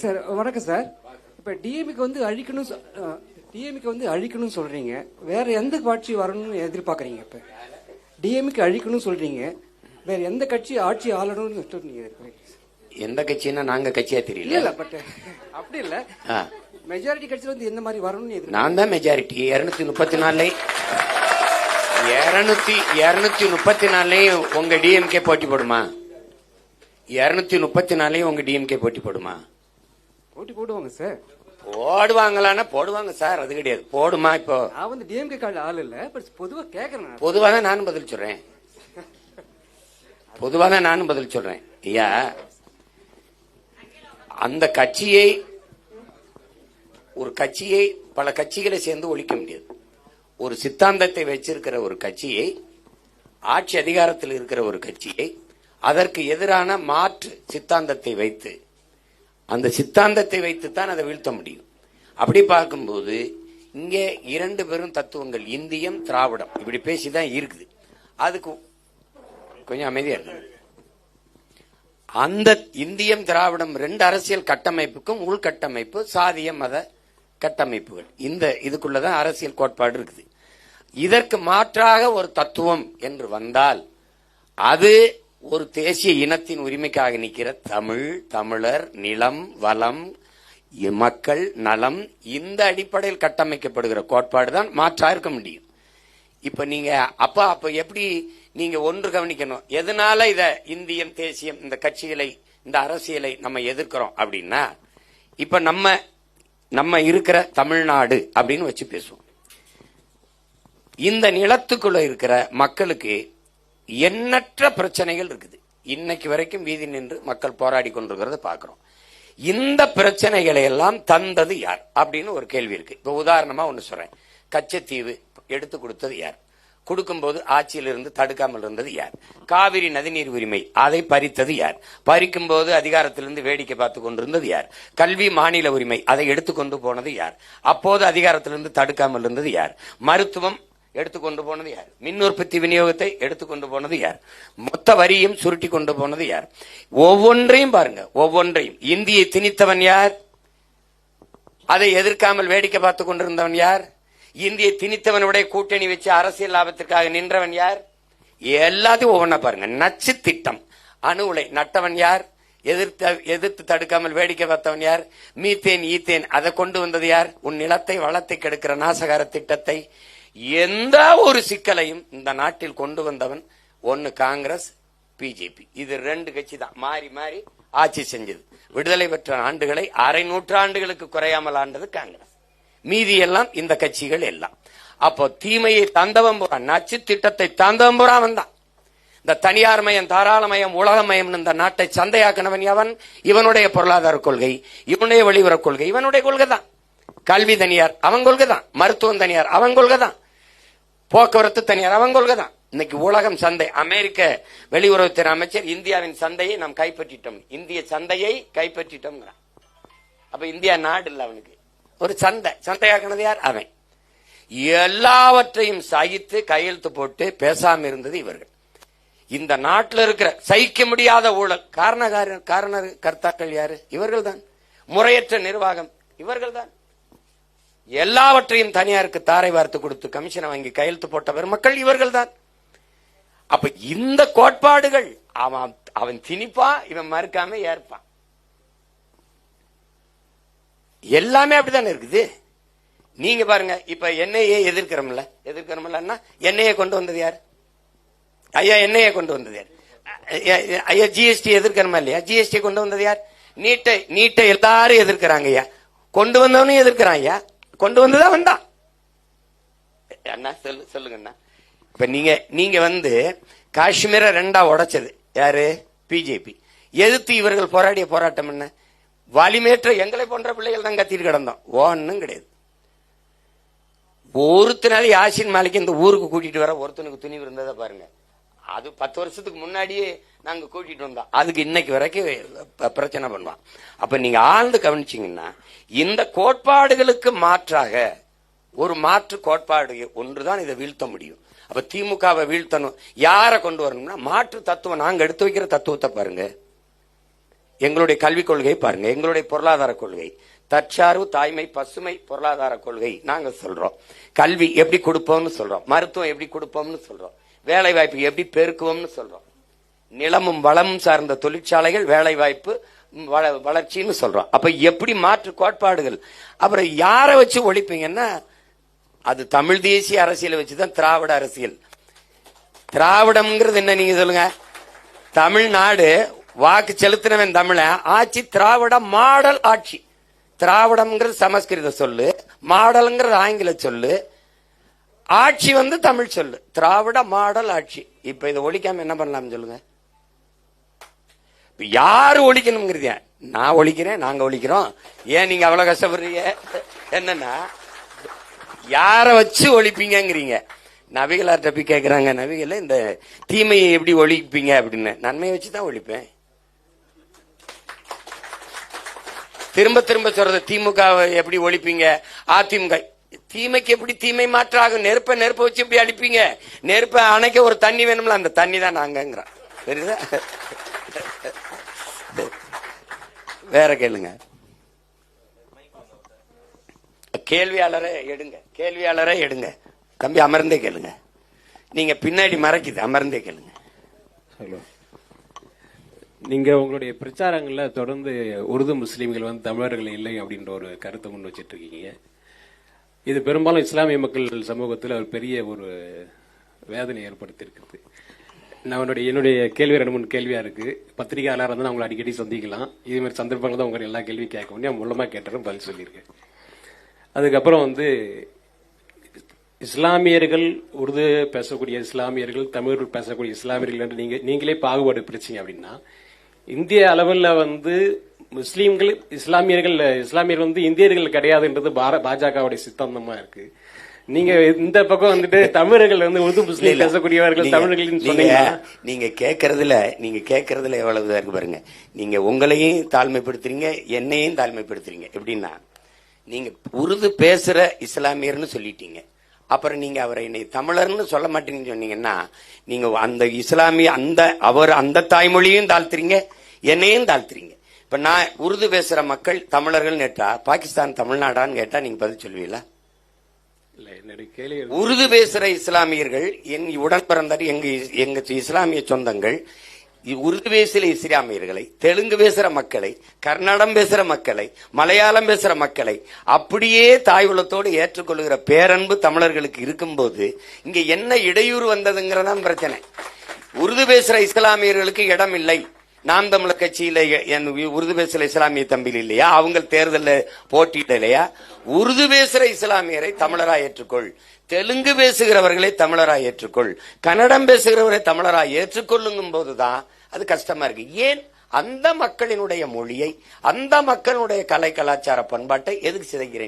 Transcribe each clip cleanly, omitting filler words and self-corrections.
Sir வணக்கம் sir. இப்ப DMK வந்து அழிக்கணும்னு சொல்றீங்க. வேற எந்த கட்சி வரணும்னு எதிர்பார்க்கறீங்க? இப்ப டிஎம்கே அழிக்கணும்னு சொல்றீங்க, வேற எந்த கட்சி ஆட்சி ஆளணும்னு நீங்க எந்த கட்சின்னா நாங்க கட்சியா தெரியல. இல்ல பட் அப்படி இல்ல, மெஜாரிட்டி கட்சி வந்து எந்த மாதிரி வரணும்னு நான் தான் மெஜாரிட்டி. 234 உங்க டிஎம்கே போட்டி போடுமா? 234 உங்க டிஎம்கே போட்டி போடுமா? போட்டி போடுவாங்க சார். போடுவாங்களான்னா போடுவாங்க சார், அது கிடையாது. போடுமா? இப்போ நான் வந்து டிஎம்கே கார்டு ஆள் இல்ல, பட் பொதுவா கேக்குறேன். பொதுவா தான் நானும் பதில் சொல்றேன். ஐயா, அந்த கட்சியை ஒரு கட்சியை பல கட்சிகளை சேர்ந்து ஒழிக்க முடியாது. ஒரு சித்தாந்தத்தை வச்சிருக்கிற ஒரு கட்சியை, ஆட்சி அதிகாரத்தில் இருக்கிற ஒரு கட்சியை, அதற்கு எதிரான மாற்று சித்தாந்தத்தை வைத்து, அந்த சித்தாந்தத்தை வைத்துத்தான் அதை வீழ்த்த முடியும். அப்படி பார்க்கும்போது இங்கே 2 பெரும் தத்துவங்கள், இந்தியம் திராவிடம், இப்படி பேசிதான் இருக்குது. அதுக்கு கொஞ்சம் அமைதியா இருக்கு. அந்த இந்தியம் திராவிடம் 2 அரசியல் கட்டமைப்புக்கும் உள்கட்டமைப்பு சாதிய மத கட்டமைப்புகள், இதுக்குள்ளதான் அரசியல் கோட்பாடு இருக்குது. இதற்கு மாற்றாக ஒரு தத்துவம் என்று வந்தால் அது ஒரு தேசிய இனத்தின் உரிமைக்காக நிற்கிற தமிழர், நிலம், வளம், மக்கள் நலம், இந்த அடிப்படையில் கட்டமைக்கப்படுகிற கோட்பாடு தான் மாற்றா இருக்க முடியும். இப்ப நீங்க அப்ப எப்படி நீங்க ஒன்று கவனிக்கணும், எதனால இத இந்தியம் தேசியம் இந்த கட்சிகளை இந்த அரசியலை நம்ம எதிர்க்கிறோம் அப்படின்னா, இப்ப நம்ம இருக்கிற தமிழ்நாடு அப்படின்னு வச்சு பேசுவோம். இந்த நிலத்துக்குள்ள இருக்கிற மக்களுக்கு எண்ணற்ற பிரச்சனைகள் இருக்குது. இன்னைக்கு வரைக்கும் வீதி நின்று மக்கள் போராடி கொண்டிருக்கிறத பாக்குறோம். இந்த பிரச்சனைகளை எல்லாம் தந்தது யார் அப்படின்னு ஒரு கேள்வி இருக்கு. இப்ப உதாரணமா ஒண்ணு சொல்றேன். கச்சத்தீவு எடுத்து கொடுத்தது யார்? கொடுக்கும்போது ஆட்சியில் இருந்து தடுக்காமல் இருந்தது யார்? காவிரி நதிநீர் உரிமை அதை பறித்தது யார்? பறிக்கும் போது அதிகாரத்திலிருந்து வேடிக்கை பார்த்து கொண்டிருந்தது யார்? கல்வி மாநில உரிமை அதை எடுத்துக்கொண்டு போனது யார்? அப்போது அதிகாரத்திலிருந்து தடுக்காமல் இருந்தது யார்? மருத்துவம் எடுத்துக்கொண்டு போனது யார்? மின் உற்பத்தி விநியோகத்தை எடுத்துக்கொண்டு போனது யார்? மொத்த வரியும் சுருட்டி கொண்டு போனது யார்? ஒவ்வொன்றையும் பாருங்க, ஒவ்வொன்றையும். இந்தியை திணித்தவன் யார்? அதை எதிர்க்காமல் வேடிக்கை பார்த்து கொண்டிருந்தவன் யார்? இந்தியை திணித்தவனுடைய கூட்டணி வச்சு அரசியல் லாபத்திற்காக நின்றவன் யார்? எல்லாத்தையும் ஒவ்வொன்னா பாருங்க. நச்சு திட்டம், அணு உலை நட்டவன் யார்? எதிர்த்து தடுக்காமல் வேடிக்கை பார்த்தவன் யார்? மீத்தேன் ஈத்தேன் அதை கொண்டு வந்தது யார்? உன் நிலத்தை வளத்தை கெடுக்கிற நாசகார திட்டத்தை, எந்த ஒரு சிக்கலையும் இந்த நாட்டில் கொண்டு வந்தவன் ஒன்னு காங்கிரஸ், பிஜேபி. இது 2 கட்சி தான் மாறி மாறி ஆட்சி செஞ்சது. விடுதலை பெற்ற ஆண்டுகளை அரை நூற்றாண்டுகளுக்கு குறையாமல் ஆண்டது காங்கிரஸ். மீதி எல்லாம் இந்த கட்சிகள் எல்லாம். அப்போ தீமையை தந்தவன் போறான், நச்சு திட்டத்தை தந்தவன் போறான் தான். இந்த தனியார் மயம், தாராளமயம், உலகமயம் இந்த நாட்டை சந்தையாக்கினவன் எவன்? இவனுடைய பொருளாதார கொள்கை, இவனுடைய வெளியுறவு கொள்கை, இவனுடைய கொள்கை தான். கல்வி தனியார் அவன் கொள்கை தான், மருத்துவம் தனியார் அவன் கொள்கை தான், போக்குவரத்து தனியார் அவன் கொள்கை தான். இன்னைக்கு உலகம் சந்தை. அமெரிக்க வெளியுறவுத்துறை அமைச்சர் இந்தியாவின் சந்தையை நாம் கைப்பற்றிட்டோம், இந்திய சந்தையை கைப்பற்றிட்டோம். அப்ப இந்தியா நாடு இல்ல, அவனுக்கு ஒரு சந்தையாக்கினது யார்? அவன். எல்லாவற்றையும் சகித்து கையெழுத்து போட்டு பேசாம இருந்தது இவர்கள். இந்த நாட்டில் இருக்கிற சகிக்க முடியாத ஊழல் காரண கர்த்தாக்கள் யாரு? இவர்கள் தான். முறையற்ற நிர்வாகம் இவர்கள் தான். எல்லாவற்றையும் தனியாருக்கு தாரை வார்த்து கொடுத்து கமிஷனை வாங்கி கையெழுத்து போட்ட பெருமக்கள் இவர்கள் தான். அப்ப இந்த கோட்பாடுகள் அவன் திணிப்பான், இவன் மறுக்காம ஏற்பான். எல்லாமே அப்படித்தானே இருக்குது. நீங்க பாருங்க, இப்ப என்ஐஏ எதிர்க்கிறோம்ல, என்ஐஏ கொண்டு வந்தது யார்? ஐயா என்ஐஏ கொண்டு வந்தது யார்? ஐயா ஜிஎஸ்டி எதிர்க்கிறோமா இல்லையா? ஜிஎஸ்டி கொண்டு வந்தது யார்? நீட்டை எல்லாரும் எதிர்க்கிறாங்க ஐயா, கொண்டு வந்தவனும் எதிர்க்கிறான் ஐயா, கொண்டு வந்ததா வந்தான். அண்ணா சொல்லுங்கண்ணா. இப்ப நீங்க வந்து காஷ்மீரை 2ஆ உடைச்சது யாரு? பிஜேபி. எதிர்த்து இவர்கள் போராடிய போராட்டம் என்ன? வலிமேற்ற எங்களை போன்ற பிள்ளைகள் தான் கத்திட்டு கிடந்தோம், ஒன்னும் கிடையாது. ஒருத்தனால யாசின் மாலிக் இந்த ஊருக்கு கூட்டிட்டு வர ஒருத்தனுக்கு துணிவு இருந்ததை பாருங்க. அது 10 வருஷத்துக்கு முன்னாடியே நாங்க கூட்டிட்டு வந்தோம், அதுக்கு இன்னைக்கு வரைக்கும் பிரச்சனை பண்ணுவான். அப்ப நீங்க ஆழ்ந்து கவனிச்சீங்கன்னா, இந்த கோட்பாடுகளுக்கு மாற்றாக ஒரு மாற்று கோட்பாடு ஒன்றுதான் இதை வீழ்த்த முடியும். அப்ப திமுகவை வீழ்த்தணும், யாரை கொண்டு வரணும்னா மாற்று தத்துவம். நாங்க எடுத்து வைக்கிற தத்துவத்தை பாருங்க. எங்களுடைய கல்விக் கொள்கை பாருங்க, எங்களுடைய பொருளாதார கொள்கை தற்சார்பு, தாய்மை, பசுமை பொருளாதார கொள்கை நாங்க சொல்றோம். கல்வி எப்படி கொடுப்போம்னு சொல்றோம், மருத்துவம் எப்படி கொடுப்போம்னு சொல்றோம், வேலை வாய்ப்பு எப்படி பெருக்குவோம்னு சொல்றோம், நிலமும் வளமும் சார்ந்த தொழிற்சாலைகள், வேலை வாய்ப்பு, வளர்ச்சின்னு சொல்றோம். அப்ப எப்படி மாற்று கோட்பாடுகள், அப்புறம் யாரை வச்சு ஒழிப்பீங்கன்னா அது தமிழ் தேசிய அரசியலை வச்சுதான் திராவிட அரசியல். திராவிடம்ங்கிறது என்ன நீங்க சொல்லுங்க? தமிழ்நாடு வாக்கு செலுத்தினவன் தமிழ ஆட்சி, திராவிட மாடல் ஆட்சி. திராவிடம்ங்கிறது சமஸ்கிருத சொல்லு, மாடல்ங்கிறது ஆங்கில சொல்லு, ஆட்சி வந்து தமிழ் சொல்லு, திராவிட மாடல் ஆட்சி. இப்ப இதை ஒழிக்காம என்ன பண்ணலாம் சொல்லுங்க? யாரு ஒழிக்கணுங்கிறத நான் ஒழிக்கிறேன், நாங்க ஒழிக்கிறோம். ஏன் நீங்க அவ்வளவு கஷ்டப்படுறீங்க? என்னன்னா யார வச்சு ஒழிப்பீங்கிறீங்க. நபிகளார்ட்ட போய் கேட்கிறாங்க, நபிகள இந்த தீமையை எப்படி ஒழிப்பீங்க அப்படின்னு. நன்மையை வச்சுதான் ஒழிப்பேன். திரும்ப திரும்ப சொல்றது திமுக எப்படி ஒழிப்பீங்க, அதிமுக தீமைக்கு எப்படி தீமை மாற்றாகும்? நெருப்ப வச்சு எப்படி அழிப்பீங்க? நெருப்ப அணைக்க ஒரு தண்ணி வேணும்ல, அந்த தண்ணி தான் நாங்கிறோம். தெரியுதா? வேற கேளுங்க. கேள்வியாளரை எடுங்க தம்பி, அமர்ந்தே கேளுங்க. நீங்க பின்னாடி மறைக்குது, அமர்ந்தே கேளுங்க. ஹலோ, நீங்க உங்களுடைய பிரச்சாரங்கள்ல தொடர்ந்து உருது முஸ்லீம்கள் வந்து தமிழர்கள் இல்லை அப்படின்ற ஒரு கருத்தை முன் வச்சிட்டு இருக்கீங்க. இது பெரும்பாலும் இஸ்லாமிய மக்கள் சமூகத்தில் ஒரு பெரிய ஒரு வேதனை ஏற்படுத்தி இருக்குது. என்னுடைய கேள்வி 2-3 கேள்வியா இருக்கு. பத்திரிகையாளர் வந்து நான் உங்களை அடிக்கடி சந்திக்கலாம். இதே மாதிரி சந்தர்ப்பங்கள் தான் உங்க எல்லா கேள்வியும் கேட்க முடியும். மூலமா கேட்டாலும் பதில் சொல்லியிருக்கேன். அதுக்கப்புறம் வந்து இஸ்லாமியர்கள், உருது பேசக்கூடிய இஸ்லாமியர்கள், தமிழ் பேசக்கூடிய இஸ்லாமியர்கள் என்று நீங்களே பாகுபாடு பிரிச்சீங்க அப்படின்னா, இந்திய அளவில் வந்து முஸ்லீம்கள் இஸ்லாமியர்கள் வந்து இந்தியர்கள் கிடையாதுன்றது பாஜகவுடைய சித்தாந்தமா இருக்கு. நீங்க இந்த பக்கம் வந்துட்டு தமிழர்கள் வந்து உருது முஸ்லீம் பேசக்கூடியவர்கள் தமிழர்கள் நீங்க கேட்கறதுல எவ்வளவு இருக்கு பாருங்க. நீங்க உங்களையும் தாழ்மைப்படுத்துறீங்க, என்னையும் தாழ்மைப்படுத்துறீங்க. எப்படின்னா, நீங்க உருது பேசுற இஸ்லாமியர்னு சொல்லிட்டீங்க, அப்புறம் நீங்க அவரை என்னை தமிழர்னு சொல்ல மாட்டீங்கன்னு சொன்னீங்கன்னா, நீங்க அந்த இஸ்லாமிய அந்த தாய்மொழியும் தாழ்த்துறீங்க, என்னையும் தாழ்த்துறீங்க. இப்ப நான் உருது பேசுற மக்கள் தமிழர்கள் கேட்டா பாகிஸ்தான் தமிழ்நாடான்னு கேட்டா நீங்க பதில் சொல்லுவீங்களா? உருது பேசுற இஸ்லாமியர்கள் என் உடன் பிறந்த எங்க இஸ்லாமிய சொந்தங்கள், உருது பேசுற இஸ்லாமியர்களை, தெலுங்கு பேசுற மக்களை, கன்னடம் பேசுற மக்களை, மலையாளம் பேசுற மக்களை அப்படியே தாய்வுலத்தோடு ஏற்றுக்கொள்கிற பேரன்பு தமிழர்களுக்கு இருக்கும்போது இங்க என்ன இடையூறு வந்ததுங்கிறதான் பிரச்சனை. உருது பேசுற இஸ்லாமியர்களுக்கு இடம் இல்லை. நாம் தமிழர் கட்சியில உருது பேசுற இஸ்லாமிய தம்பியில் இல்லையா? அவங்க தேர்தலில் போட்டியிடலையா? உருது பேசுற இஸ்லாமியரை தமிழராய் ஏற்றுக்கொள், தெலுங்கு பேசுகிறவர்களை தமிழராய் ஏற்றுக்கொள், கன்னடம் பேசுகிறவரை தமிழராய் ஏற்றுக்கொள்ளுங்கும் போதுதான் அது கஷ்டமா இருக்கு. ஏன் அந்த மக்களினுடைய மொழியை, அந்த மக்களுடைய கலை கலாச்சார பண்பாட்டை எதுக்கு சிதைக்கிற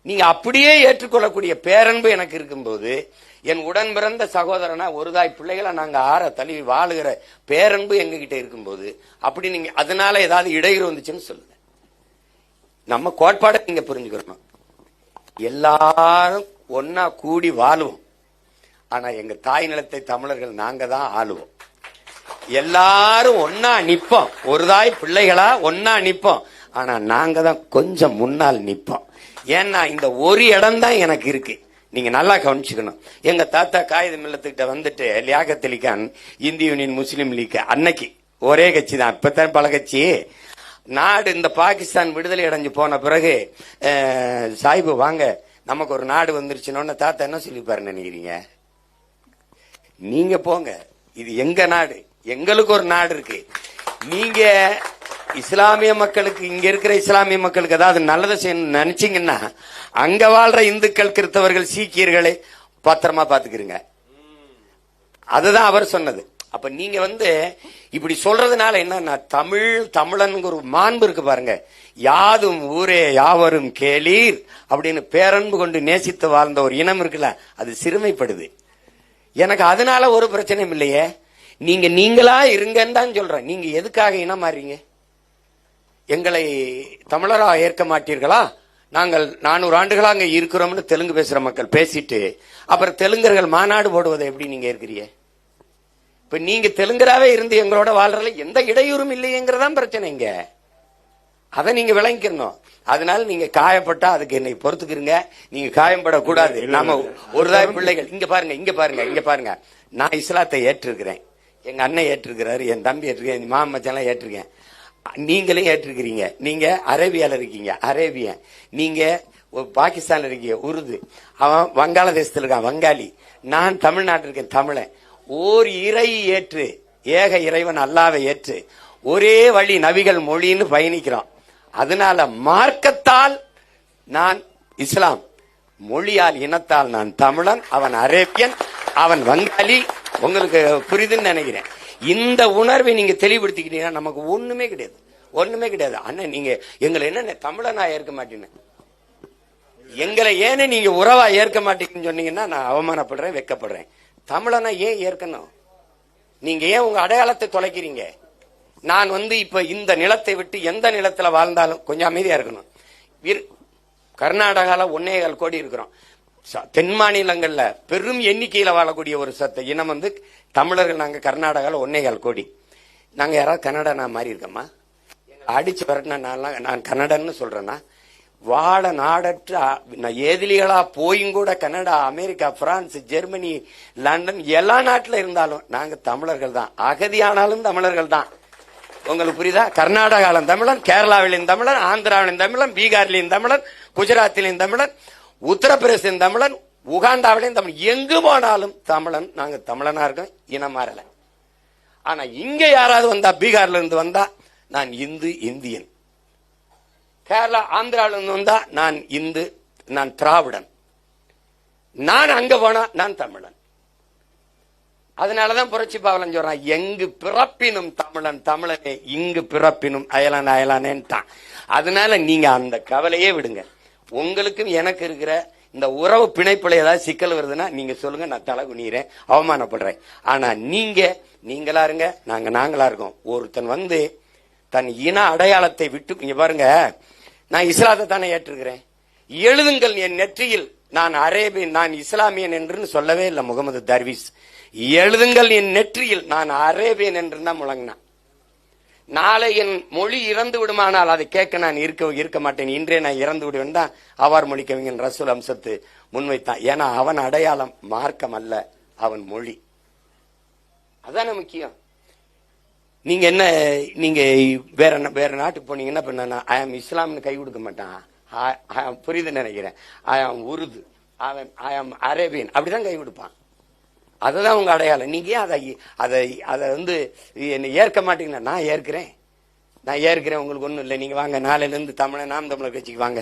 நீங்க அப்படியே ஏற்றுக்கொள்ளக்கூடிய பேரன்பு எனக்கு இருக்கும்போது, என் உடன் பிறந்த சகோதரனா ஒரு தாய் பிள்ளைகளை நாங்க தழுவி வாழுகிற பேரன்பு எங்ககிட்ட இருக்கும்போது, அப்படி நீங்க அதனால ஏதாவது இடையூறு வந்துச்சுன்னு சொல்லுங்க. நம்ம கோட்பாடை நீங்க புரிஞ்சுக்கணும். எல்லாரும் ஒன்னா கூடி வாழுவோம். ஆனா எங்க தாய் நிலத்தை தமிழர்கள் நாங்க தான் ஆளுவோம். எல்லாரும் ஒன்னா நிப்போம், ஒரு தாய் பிள்ளைகளா ஒன்னா நிப்போம். ஆனா நாங்க தான் கொஞ்சம் முன்னால் நிப்போம். ஏன்னா இந்த ஒரு இடம் தான் எனக்கு இருக்கு. நீங்க நல்லா கவனிச்சுக்கணும். எங்க தாத்தா காகித மில்லத்துக்கிட்ட வந்துட்டு லியாகத் அலி கான், இந்திய யூனியன் முஸ்லீம் லீக், அன்னைக்கு ஒரே கட்சி தான், இப்பதான் பல கட்சி. நாடு இந்த பாகிஸ்தான் விடுதலை அடைஞ்சு போன பிறகு சாஹிபு வாங்க நமக்கு ஒரு நாடு வந்துருச்சுன்னு தாத்தா என்ன சொல்லிப்பாரு நினைக்கிறீங்க? நீங்க போங்க, இது எங்க நாடு, எங்களுக்கு ஒரு நாடு இருக்கு. நீங்க இஸ்லாமிய மக்களுக்கு, இங்க இருக்கிற இஸ்லாமிய மக்களுக்கு ஏதாவது நல்லதை செய்யணும்னு நினைச்சீங்கன்னா அங்க வாழ்ற இந்துக்கள், கிறிஸ்தவர்கள், சீக்கியர்களை பத்திரமா பாத்துக்கிறீங்க. அதுதான் அவர் சொன்னது. அப்ப நீங்க இப்படி சொல்றதுனால என்னன்னா, தமிழன் ஒரு மாண்பு இருக்கு பாருங்க. யாதும் ஊரே யாவரும் கேளீர் அப்படின்னு பேரன்பு கொண்டு நேசித்து வாழ்ந்த ஒரு இனம் இருக்குல்ல, அது சிறுமைப்படுது. எனக்கு அதனால ஒரு பிரச்சனையும் இல்லையே. நீங்களா இருங்கன்னு தான் சொல்றேன். நீங்க எதுக்காக இனம் மாறீங்க? எங்களை தமிழரா ஏற்க மாட்டீர்களா? நாங்கள் 400 ஆண்டுகளா அங்க இருக்கிறோம்னு தெலுங்கு பேசுற மக்கள் பேசிட்டு அப்புறம் தெலுங்கர்கள் மாநாடு போடுவதை எப்படி நீங்க ஏற்கிறீங்க? இப்ப நீங்க தெலுங்கராவே இருந்து எங்களோட வாழ்றதுல எந்த இடையூறும் இல்லையேங்கிறதான் பிரச்சனை இங்க. அதை நீங்க விளங்கிக்கணும். அதனால நீங்க காயப்பட்டா அதுக்கு என்னை பொறுத்துக்கிறீங்க. நீங்க காயப்படக்கூடாது. நாம ஒருதாய் பிள்ளைகள். இங்க பாருங்க, இங்க பாருங்க, இங்க பாருங்க. நான் இஸ்லாத்தை ஏற்றிருக்கிறேன், எங்க அண்ணன் ஏற்றிருக்கிறாரு, என் தம்பி ஏற்றிருக்கேன், என் மாமன் மச்சான் ஏற்றிருக்கேன், நீங்களே ஏற்றிருக்கிறீங்க. நீங்க அரேபியால இருக்கீங்க, அரேபியன். நீங்க பாகிஸ்தான்ல இருக்கீங்க, உருது. அவன் வங்காளதேசத்துல இருக்கான், வங்காளி. நான் தமிழ்நாட்டில் இருக்கேன், தமிழன். ஓர் இறை ஏற்று, ஏக இறைவன் அல்லாவை ஏற்று ஒரே வழி நபிகள் மொழின்னு பயணிக்கிறோம். அதனால மார்க்கத்தால் நான் இஸ்லாம், மொழியால் இனத்தால் நான் தமிழன், அவன் அரேபியன், அவன் வங்காளி. உங்களுக்கு புரியுதுன்னு நினைக்கிறேன். இந்த உணர்வை நீங்க தெளிவுபடுத்திக்கிட்டீங்கன்னா நமக்கு ஒண்ணுமே கிடையாது, ஒண்ணுமே கிடையாது. அண்ணன் நீங்க எங்களை என்ன தமிழனா ஏற்க மாட்டேன்னு, எங்களை ஏன்னு நீங்க உறவா ஏற்க மாட்டீங்கன்னு சொன்னீங்கன்னா நான் அவமானப்படுறேன், வெக்கப்படுறேன். தமிழனா ஏன் ஏற்கணும்? நீங்க ஏன் உங்க அடையாளத்தை தொலைக்கிறீங்க? நான் இப்ப இந்த நிலத்தை விட்டு எந்த நிலத்துல வாழ்ந்தாலும் கொஞ்சம் அமைதியா இருக்கணும். கர்நாடகால 1.25 கோடி இருக்கிறோம். தென் மாநிலங்கள்ல பெரும் எண்ணிக்கையில வாழக்கூடிய ஒரு இனம் தமிழர்கள். நாங்க கர்நாடகால 1.25 கோடி. நாங்க யாராவது கன்னடனா மாறி இருக்கோமா? அடிச்சு வரட்டினா நான் கன்னடன்னு சொல்றேன்னா, வாழ நாடற்ற ஏதிலிகளா போயும் கூட Canada, America, France, Germany, London எல்லா நாட்டுல இருந்தாலும் நாங்க தமிழர்கள் தான். அகதியானாலும் தமிழர்கள் தான். உங்களுக்கு புரியுதா? கர்நாடகாவிலும் தமிழன், கேரளாவிலும் தமிழன், ஆந்திராவிலும் தமிழன், பீகாரிலும் தமிழன், குஜராத்திலும் தமிழன், உத்தரப்பிரதேசம் தமிழன், உகாண்டாவிலையும் தமிழ். எங்கு போனாலும் தமிழன். நாங்க தமிழனா இருக்கோம், இனம் மாறல. ஆனா இங்க யாராவது வந்தா, பீகார்ல இருந்து வந்தா நான் இந்து, இந்தியன். கேரளா, ஆந்திராவில இருந்து வந்தா நான் இந்து, நான் திராவிடன். நான் அங்க போனா நான் தமிழன். அதனாலதான் புரட்சி பாவலன் சொல்றான், எங்கு பிறப்பினும் தமிழன் தமிழனே, இங்கு பிறப்பினும் அயலான் அயலானேன்ட்டான். அதனால நீங்க அந்த கவலையே விடுங்க. உங்களுக்கும் எனக்கு இருக்கிற இந்த உறவு பிணைப்புல ஏதாவது சிக்கல் வருதுன்னா நீங்க சொல்லுங்க, நான் தலை குனிறேன், அவமானப்படுறேன். ஆனா நீங்களா இருங்க, நாங்களா இருக்கோம். ஒருத்தன் தன் இன அடையாளத்தை விட்டு, இங்க பாருங்க, நான் இஸ்லாத்தை தானே ஏற்றிருக்கிறேன். எழுதுங்கள் என் நெற்றியில் நான் அரேபியன், நான் இஸ்லாமியன் என்று சொல்லவே இல்லை முகமது தர்வீஸ். எழுதுங்கள் என் நெற்றியில் நான் அரேபியன் என்று தான் முழங்கினான். நாளை என் மொழி இறந்து விடுமானால் அதை கேட்க நான் இருக்க மாட்டேன். இன்றே நான் இறந்து விடுவேன் தான் அவார் மொழி கவிஞன் ரசூல் அம்சத்து முன்வைத்தான். ஏன்னா அவன் அடையாளம் மார்க்கம் அல்ல, அவன் மொழி. அதான முக்கியம். நீங்க என்ன, நீங்க வேற நாட்டுக்கு போனீங்கன்னா பண்ண ஐ ஆம் இஸ்லாம்னு கை கொடுக்க மாட்டான். புரியுது நினைக்கிறேன். ஐ ஆம் உருது, ஐ ஆம் அரேபியன், அப்படிதான் கை கொடுப்பான். அதுதான் உங்க அடையாளம். நீங்க அதை என்னை ஏற்க மாட்டீங்கன்னா நான் ஏற்கிறேன், உங்களுக்கு ஒண்ணும் இல்லை. நீங்க வாங்க, நாளையில இருந்து நாம் தமிழர் கட்சிக்கு வாங்க.